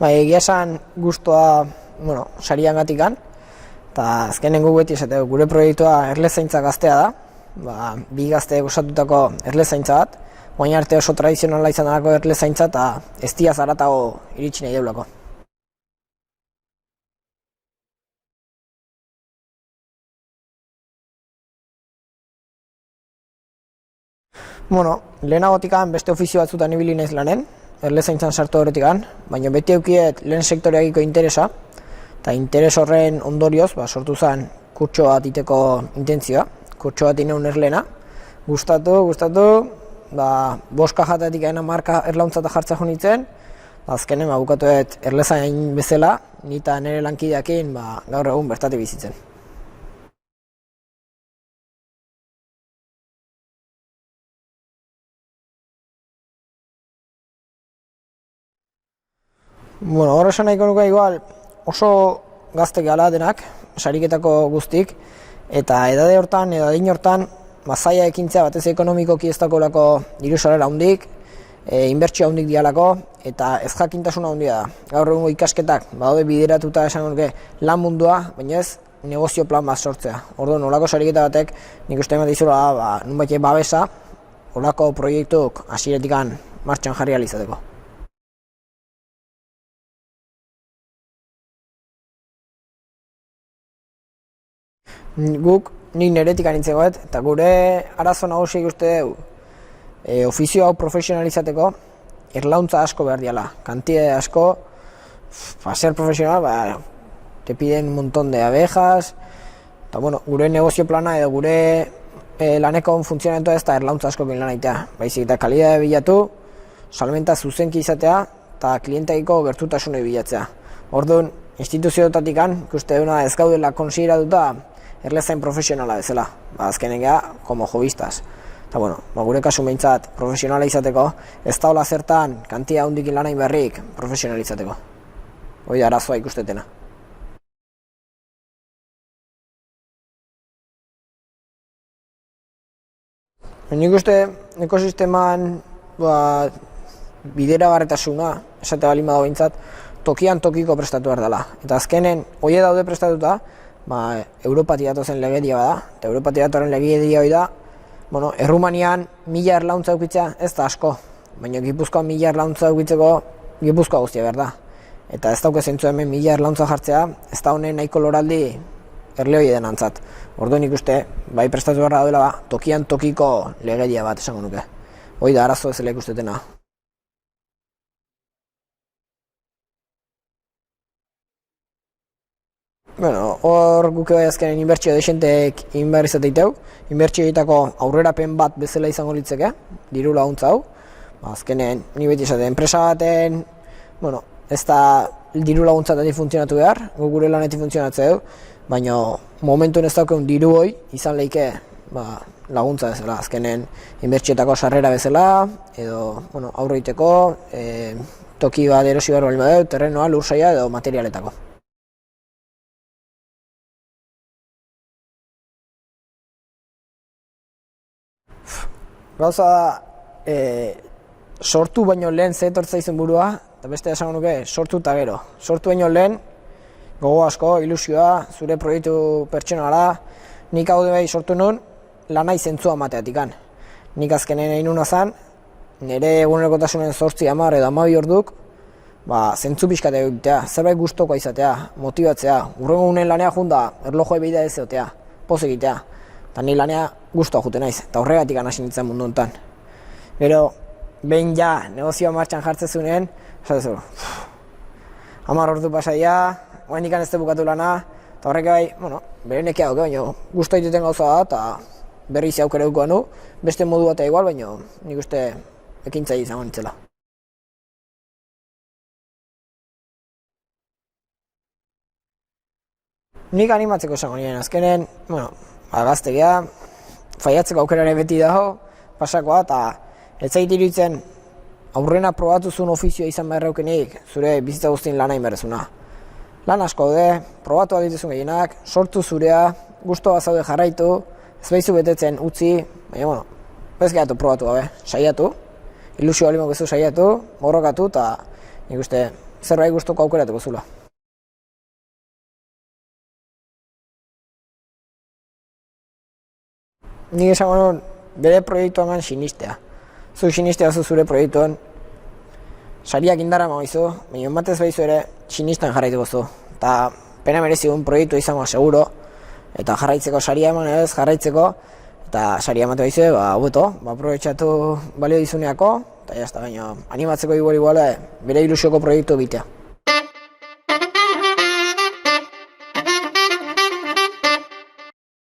Egia esan guztua, sarian gatikan, eta azkenen gu beti esateko gure proiektua erlezaintza gaztea da, bi gazte osatutako erlezaintza bat, baina arte oso tradizionala izan dalako erlezaintza eta ez diaz haratago iritsi nahi deulako. Lehenagotikan beste ofizio batzutan ibili naiz lanen, erlezaintzan sartu horretikan, baina beti eukiet lehen sektoreagiko interesa, eta interes horren ondorioz sortu zen kurtso bat iteko intentzioa, kurtso bat ineun erlena, gustatu, boska jatetik aina marka erlauntzata jartza jo nintzen, azkenen bukatuet erlezain bezala, nita nire lankideakin gaur egun bertatik bizitzen. Hor esan nahiko nuke igual oso gazte gehala denak, sariketako guztik, eta edade hortan, edadin hortan, zaila ekintzea batez ekonomikoki ez dagoelako diru sarrera handik, inbertsio handik dialako, eta ez jakintasuna handia da. Gaur egungo ikasketak badaude bideratuta esan nuke lan mundua, baina ez negozio plan bat sortzea. Orduan, olako sariketa batek nik uste emat dizula nunbait babesa, olako proiektuk hasieretikan martxan jarri ahal izateko. Guk nik neretik anitzegoet, eta gure arazo nagusiak uste dugu ofizio hau profesionalizateko erlauntza asko behar diala. Kantide asko, ser profesional, te piden un montón de abejas, eta gure negozio plana edo gure laneko funtzionamentu ez da erlauntza asko bin lan aitea. Baizik eta kalidade bilatu, salmenta zuzenki izatea, eta klienteiko gertutasunei bilatzea. Orduan, instituzioetatik ikuste duna ez gaudela konsideratuta erlezain profesionala bezala, azkenen geha, como jobistas. Eta gure kasu behintzat profesionala izateko, ez daula zertan kantia hundikin lanain berrik profesionalizateko. Hoi da arazoa ikustetena. Nik uste ekosisteman bideragarritasuna, esate balin badago behintzat, tokian tokiko prestatu behar dela. Eta azkenen, hoi daude prestatuta, Europatik datozen legedia bada, eta Europatik datoren legedia hori da, Errumanian 1000 erlauntza eukitzea ez da asko, baina Gipuzkoan 1000 erlauntza eukitzeko Gipuzkoa guztia behar da. Eta ez dauke zentzu hemen 1000 erlauntza jartzea, ez da honen nahiko loraldi erleoi denantzat. Orduan ikuste, bai prestatu behar daudela tokian tokiko legedia bat esango nuke. Hoi da arazo ezela ikustetena. Hor guke bai azkenen inbertsio desentek inbar izateiteu, inbertsio egitako aurrerapen bat bezala izango litzeke, diru laguntza hau. Azkenen, ni beti esate, enpresa baten, ez da diru laguntzatatik funtzionatu behar, gure lanetik funtzionatzea du, baina momentuen ez daukeun diru hoi izan lehike laguntza bezala, azkenen inbertsioetako sarrera bezala, edo aurre egiteko, toki bat erosi behar bali badeu, terrenoa, lursaia edo materialetako. Gauza da, sortu baino lehen zetortza izan burua, eta beste esango nuke, sortu eta gero. Sortu baino lehen, gogo asko, ilusioa, zure proiektu pertsonala, nik hau bai sortu nun, lanai zentzua mateatikan. Nik azkenen egin nuna zen, nire egunerokotasunen 8, 10 edo 12 orduk, zentzu pixkate egitea, zerbait gustokoa izatea, motibatzea, urrengo unen lanea junda, erlojoa beida ez egotea, poz egitea. Eta ni lanea guztua jute naiz, eta horregatik hasi nintzen mundu honetan. Gero, behin negozioa martxan jartzen zunean, esatezu, 10 ordu pasaia, oain ikan ez te bukatu lana, eta horrek bai, bere nekia duke, baina guztua dituten gauza da, eta berriz aukera dukoan du, beste modu batea igual, baina nik uste ekintza izango nintzela. Nik animatzeko esango nien, azkenen, gaztegia, faiatzeko aukerare beti dago, pasakoa, eta ez zait iruditzen aurrena probatuzun ofizioa izan behar raukenik, zure bizitza guztien lana inberrezuna. Lan asko daude, probatu adituzun gehienak, sortu zurea, gustoa zaude jarraitu, ez behizu betetzen utzi, baina, ez gehatu probatu gabe, saiatu, ilusio balimok ez du saiatu, borrokatu, eta nik uste zerbait gustoko aukeratuko zula. Nik esango nuen, bere proiektuan sinistea. Zu sinistea zu zure proiektuan, sariak indarra maizu, baina batez behizu ere sinistan jarraituko zu. Eta pena merezigun proiektu izango seguro, eta jarraitzeko saria eman ez, jarraitzeko, eta saria emate behizu, hobeto, aprobetxatu balio dizuneako, eta jazta, baina animatzeko igual bere ilusioko proiektu bitea.